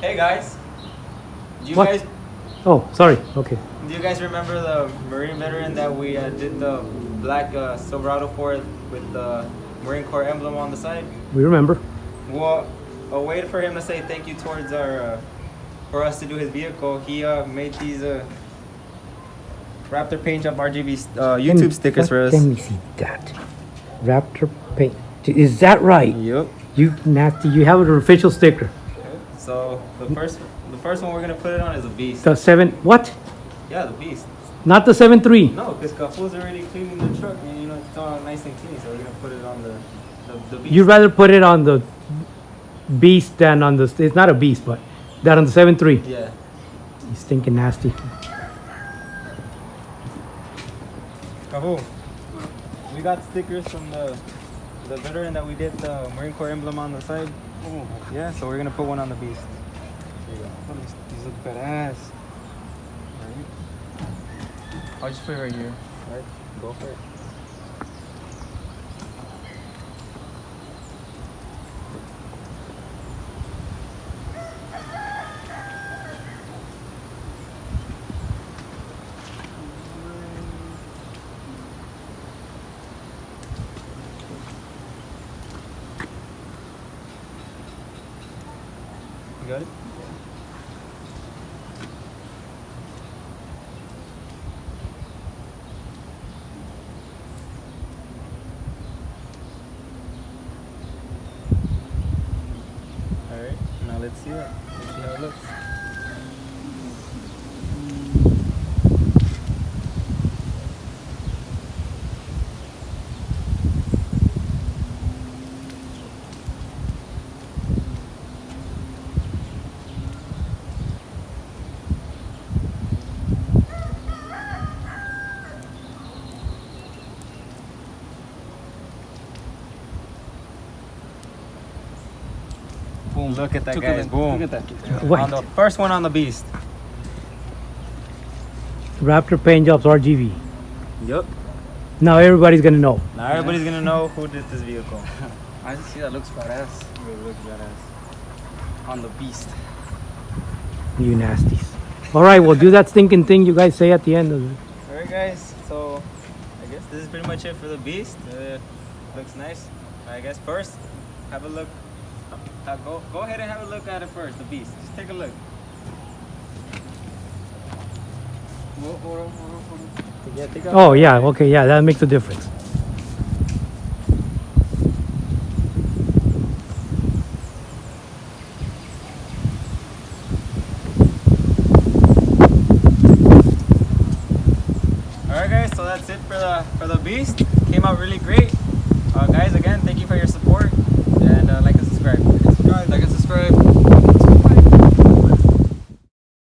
Hey guys, do you What? guys Oh, sorry. Okay. do you guys remember the Marine veteran that we did the black Silverado for with the Marine Corps emblem on the side? We remember. Well, a way for him to say thank you towards our for us to do his vehicle, he made these RaptorPaintJobRGV YouTube stickers for us. Let me see that. Raptor paint. Is that right? Yep. You nasty. You have an official sticker. So the first one we're gonna put it on is a beast. The 7. What? Yeah, the beast. Not the 7.3. No, because Cafu's already cleaning the truck, and you know it's all nice and clean. So we're gonna put it on the beast. You'd rather put it on the beast than on the. It's not a beast, but that on the 7.3. Yeah. You stinking nasty. Cafu, we got stickers from the veteran that we did the Marine Corps emblem on the side. Oh, Yeah, so we're gonna put one on the beast. There you go. these look badass. Right. I'll just put it right here. Right. Go for it. You got it? Alright, now let's see it. Let's see how it looks. Boom, look at that, Look guys. at Boom. Look at that. Wait. On the first one on the beast. Raptor Paint Jobs RGV. Yep. Now everybody's gonna know. Now everybody's gonna know who did this vehicle. I just see that looks badass. It looks badass. On the beast. You nasties. All right, well, do that stinking thing you guys say at the end of it. Alright guys, so I guess this is pretty much it for the beast. Looks nice. I guess first, have a look. Go ahead and have a look at it first, the beast. Just take a look. Hold on. Yeah, take a Oh yeah, okay, yeah, that makes a difference. Alright guys, so that's it for the beast. Came out really great. Guys, again, thank you for your support.